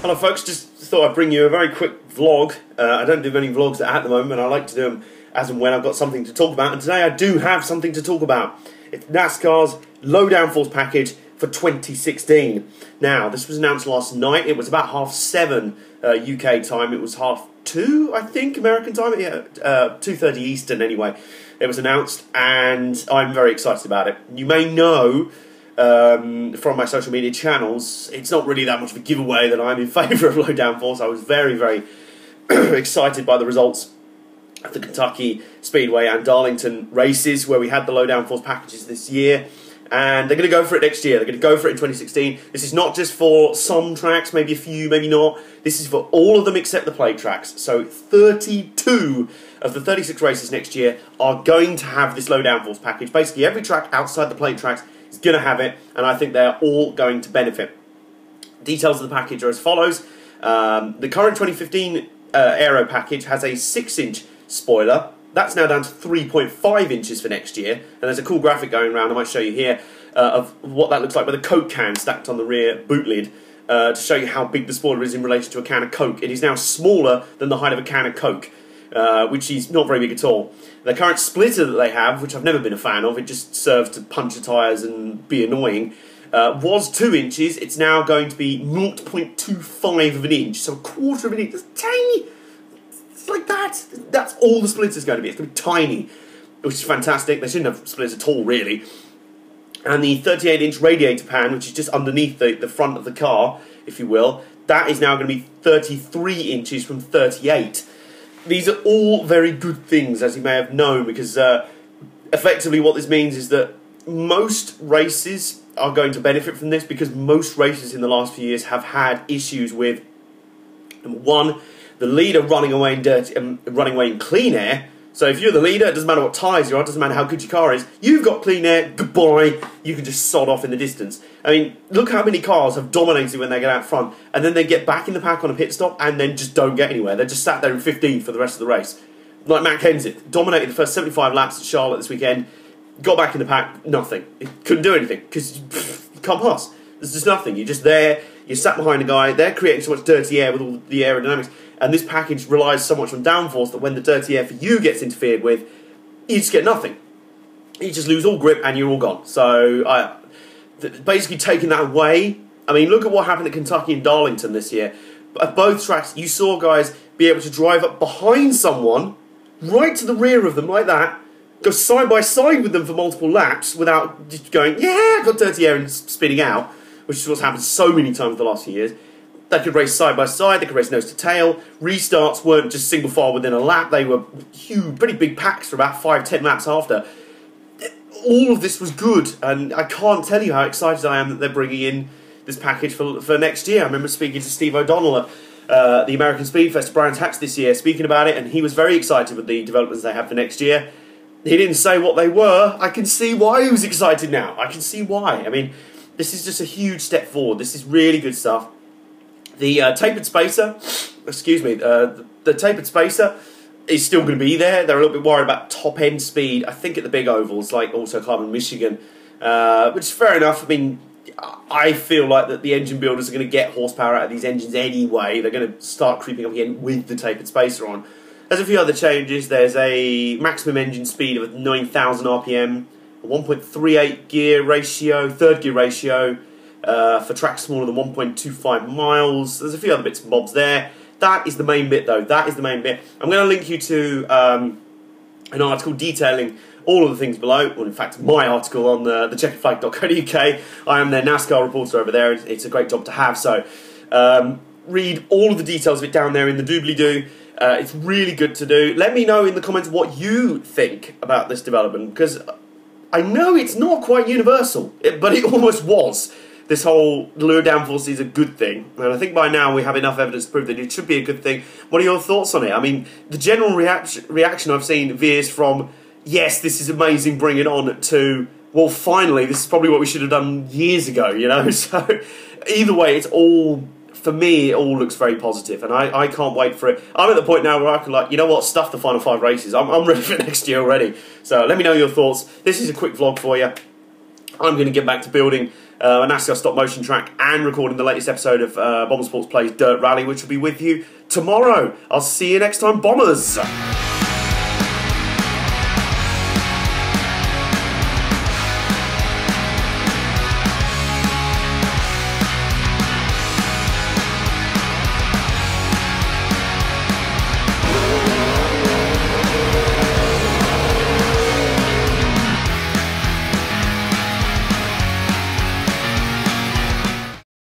Hello folks, just thought I'd bring you a very quick vlog. I don't do many vlogs at the moment, I like to do them as and when I've got something to talk about, and today I do have something to talk about. It's NASCAR's low downforce package for 2016. Now, this was announced last night. It was about 7:30 UK time. It was 2:30, I think, American time. Yeah, 2:30 Eastern anyway. It was announced, and I'm very excited about it. You may know from my social media channels, it's not really that much of a giveaway that I'm in favour of low downforce. I was very, very excited by the results of the Kentucky Speedway and Darlington races where we had the low downforce packages this year, and they're going to go for it next year. They're going to go for it in 2016. This is not just for some tracks, maybe a few, maybe not. This is for all of them except the plate tracks. So 32 of the 36 races next year are going to have this low downforce package. Basically every track outside the plate tracks is going to have it, and I think they're all going to benefit. Details of the package are as follows. The current 2015 Aero package has a 6-inch spoiler. That's now down to 3.5 inches for next year, and there's a cool graphic going around, I might show you here, of what that looks like with a Coke can stacked on the rear boot lid to show you how big the spoiler is in relation to a can of Coke. It is now smaller than the height of a can of Coke, which is not very big at all. The current splitter that they have, which I've never been a fan of, it just serves to puncture tyres and be annoying, was 2 inches. It's now going to be 0.25 of an inch, so a quarter of an inch. It's tiny. It's like that. That's all the splitter's going to be. It's going to be tiny, which is fantastic. They shouldn't have splitters at all, really. And the 38-inch radiator pan, which is just underneath the front of the car, if you will, that is now going to be 33 inches from 38. These are all very good things, as you may have known, because effectively what this means is that most races are going to benefit from this, because most races in the last few years have had issues with, number one, the leader running away in clean air. So if you're the leader, it doesn't matter what tyres you're on, it doesn't matter how good your car is, you've got clean air, goodbye, you can just sod off in the distance. I mean, look how many cars have dominated when they get out front, and then they get back in the pack on a pit stop, and then just don't get anywhere. They're just sat there in 15th for the rest of the race. Like Matt Kenseth, dominated the first 75 laps at Charlotte this weekend, got back in the pack, nothing. He couldn't do anything, because you can't pass. There's just nothing. You're just there, you're sat behind a guy, they're creating so much dirty air with all the aerodynamics, and this package relies so much on downforce that when the dirty air for you gets interfered with, you just get nothing. You just lose all grip and you're all gone. So basically taking that away, I mean, look at what happened at Kentucky and Darlington this year. At both tracks, you saw guys be able to drive up behind someone, right to the rear of them like that, go side by side with them for multiple laps without just going, yeah, I've got dirty air and spinning out, which is what's happened so many times the last few years. They could race side by side, they could race nose to tail. Restarts weren't just single file within a lap, they were huge, pretty big packs for about 5-10 laps after. All of this was good, and I can't tell you how excited I am that they're bringing in this package for next year. I remember speaking to Steve O'Donnell at the American Speed Fest, Brands Hatch this year, speaking about it, and he was very excited with the developments they have for next year. He didn't say what they were. I can see why he was excited now. I can see why. I mean, this is just a huge step forward. This is really good stuff. The tapered spacer, the tapered spacer is still going to be there. They're a little bit worried about top-end speed, I think, at the big ovals, like also Club in Michigan, which is fair enough. I mean, I feel like that the engine builders are going to get horsepower out of these engines anyway. They're going to start creeping up again with the tapered spacer on. There's a few other changes. There's a maximum engine speed of 9,000 RPM, a 1.38 gear ratio, third gear ratio, for tracks smaller than 1.25 miles. There's a few other bits and bobs there. That is the main bit, though. That is the main bit. I'm going to link you to an article detailing all of the things below. Well, in fact, my article on the checkerflag.co.uk. I am their NASCAR reporter over there. It's a great job to have. So read all of the details of it down there in the doobly-doo. It's really good to do. Let me know in the comments what you think about this development, because I know it's not quite universal, but it almost was. This whole low downforce is a good thing, and I think by now we have enough evidence to prove that it should be a good thing. What are your thoughts on it? I mean, the general reaction I've seen veers from, yes, this is amazing, bring it on, to, well, finally, this is probably what we should have done years ago, you know? So, either way, it's all, for me, it all looks very positive, and I can't wait for it. I'm at the point now where I can, like, you know what, stuff the final 5 races. I'm ready for next year already. So, let me know your thoughts. This is a quick vlog for you. I'm going to get back to building a NASCAR stop motion track, and recording the latest episode of Bomber Sports Plays Dirt Rally, which will be with you tomorrow. I'll see you next time, Bombers!